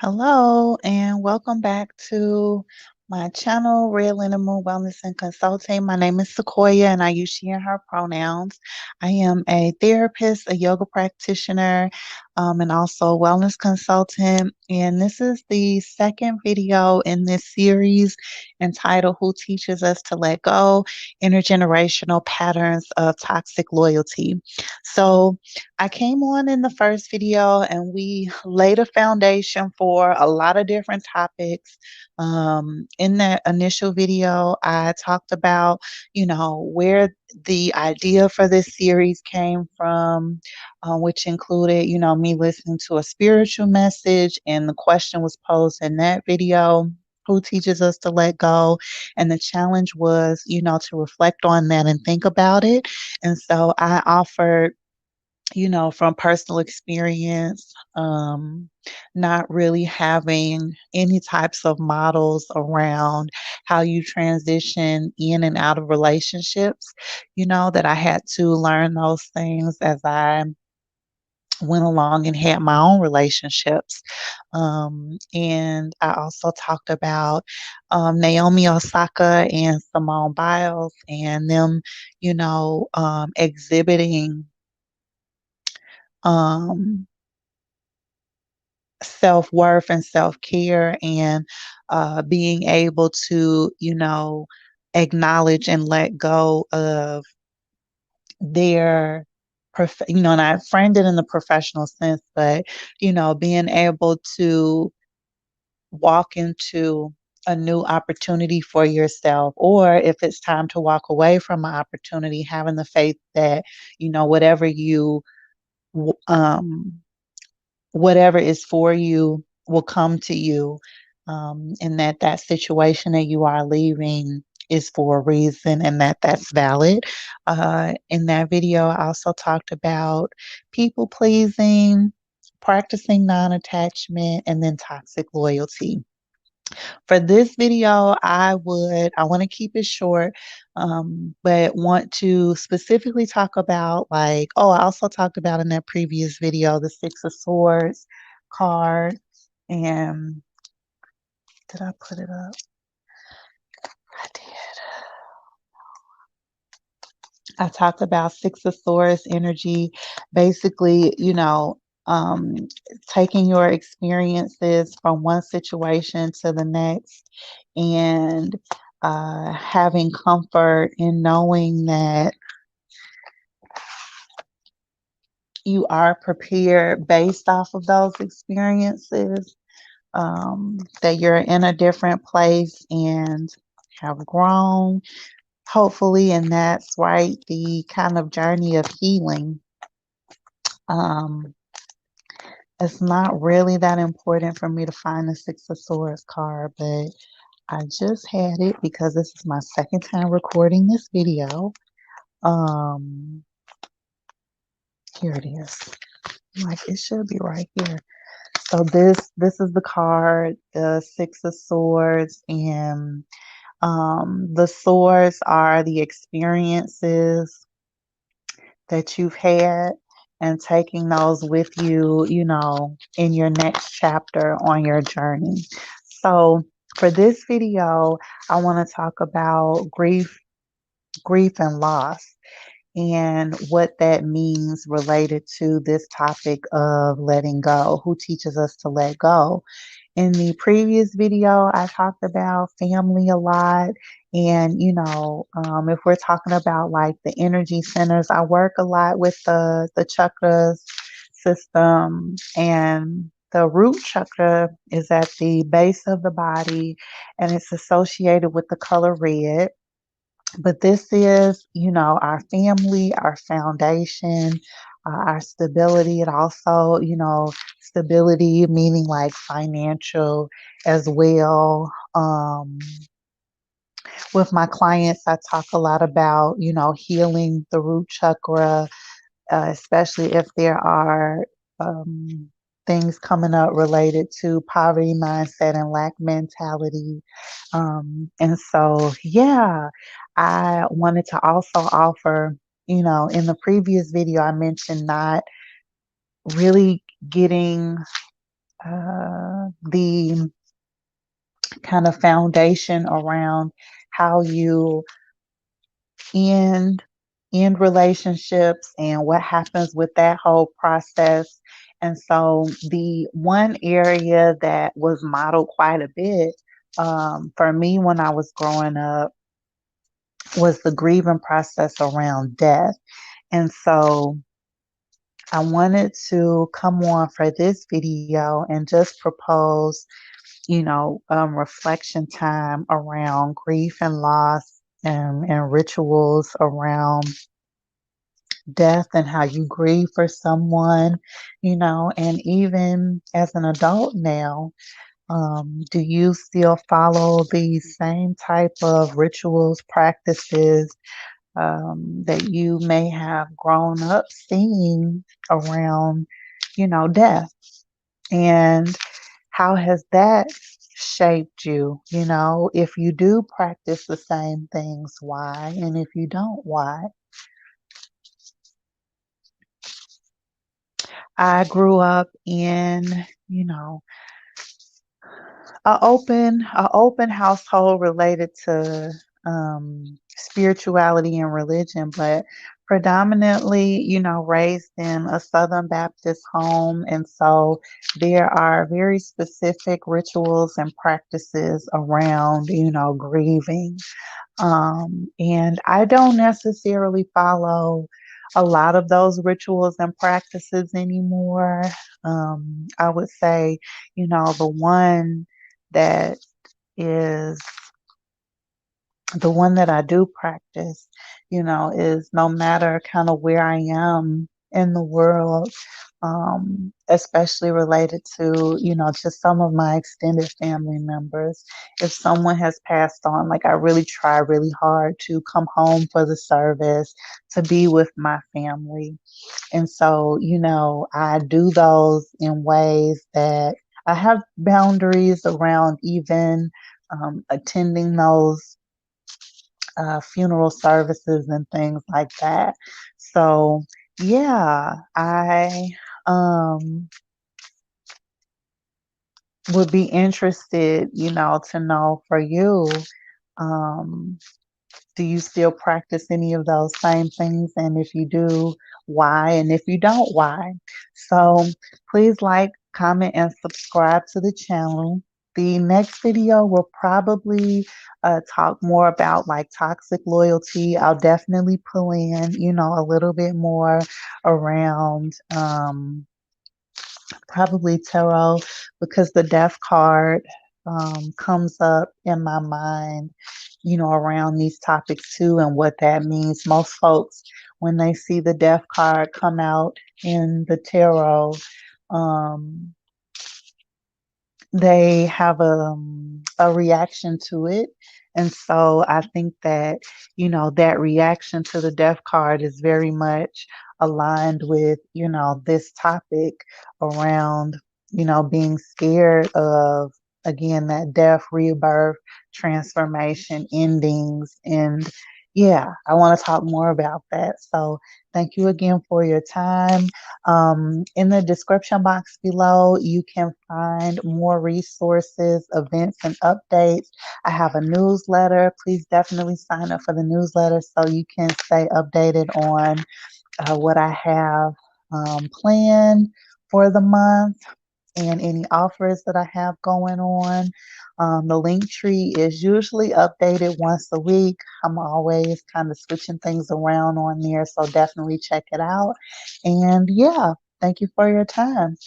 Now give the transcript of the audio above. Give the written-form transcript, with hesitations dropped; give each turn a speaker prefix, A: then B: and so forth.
A: Hello, and welcome back to my channel, RLM Wellness and Consulting. My name is Sequoya, and I use she and her pronouns. I am a therapist, a yoga practitioner, and also a wellness consultant. And this is the second video in this series entitled Who Teaches Us to Let Go? Intergenerational Patterns of Toxic Loyalty. So, I came on in the first video and we laid a foundation for a lot of different topics. In that initial video, I talked about, where the idea for this series came from, which included, me listening to a spiritual message, and the question was posed in that video. Who teaches us to let go? And the challenge was, to reflect on that and think about it. And so I offered from personal experience, not really having any types of models around how you transition in and out of relationships, that I had to learn those things as I went along and had my own relationships. And I also talked about Naomi Osaka and Simone Biles and them, exhibiting um, self-worth and self-care and being able to, acknowledge and let go of their and I framed it in the professional sense, but being able to walk into a new opportunity for yourself, or if it's time to walk away from an opportunity, having the faith that whatever you w- um whatever is for you will come to you, and that situation that you are leaving is for a reason, and that's valid. In that video, I also talked about people pleasing, practicing non-attachment, and then toxic loyalty. For this video, I want to keep it short, but want to specifically talk about, like, oh, I also talked about in that previous video, the Six of Swords card. And did I put it up? I did. I talked about Six of Swords energy, basically, um, taking your experiences from one situation to the next, and having comfort in knowing that you are prepared based off of those experiences, that you're in a different place and have grown, hopefully, and that's right, the kind of journey of healing. Um, it's not really that important for me to find the Six of Swords card, but I just had it because this is my second time recording this video. Here it is. Like, it should be right here. So this is the card, the Six of Swords, and the swords are the experiences that you've had, and taking those with you, in your next chapter on your journey. So for this video, I want to talk about grief and loss, and what that means related to this topic of letting go. Who teaches us to let go? In the previous video, I talked about family a lot. And, if we're talking about like the energy centers, I work a lot with the chakras system, and the root chakra is at the base of the body, and it's associated with the color red. But this is, our family, our foundation, our stability. And also, stability meaning like financial as well. With my clients, I talk a lot about, healing the root chakra, especially if there are things coming up related to poverty mindset and lack mentality. And so, yeah, I wanted to also offer, in the previous video, I mentioned not really getting the kind of foundation around how you end end relationships and what happens with that whole process. And so the one area that was modeled quite a bit for me when I was growing up was the grieving process around death. And so I wanted to come on for this video and just propose, reflection time around grief and loss and rituals around death and how you grieve for someone, and even as an adult now, do you still follow these same type of rituals, practices that you may have grown up seeing around, death? And how has that shaped you? If you do practice the same things, why? And if you don't, why? I grew up in, a open household related to spirituality and religion, but predominantly, raised in a Southern Baptist home. And so there are very specific rituals and practices around, grieving. And I don't necessarily follow a lot of those rituals and practices anymore. I would say, the that is one that I do practice, is no matter kind of where I am in the world, especially related to, just some of my extended family members. If someone has passed on, like I really try really hard to come home for the service, to be with my family. And so, I do those in ways that I have boundaries around even attending those funeral services and things like that. So, yeah, I would be interested, to know for you, um, do you still practice any of those same things? And if you do, why? And if you don't, why? So please like, comment, and subscribe to the channel. The next video will probably talk more about like toxic loyalty. I'll definitely pull in, a little bit more around probably tarot, because the death card comes up in my mind, around these topics too, and what that means. Most folks, when they see the death card come out in the tarot, um, they have a reaction to it. And so I think that, that reaction to the death card is very much aligned with, this topic around, being scared of, again, that death, rebirth, transformation, endings. And yeah, I want to talk more about that. So thank you again for your time. In the description box below, you can find more resources, events, and updates. I have a newsletter. Please definitely sign up for the newsletter so you can stay updated on what I have planned for the month and any offers that I have going on. The link tree is usually updated once a week. I'm always kind of switching things around on there, so definitely check it out. And yeah, thank you for your time.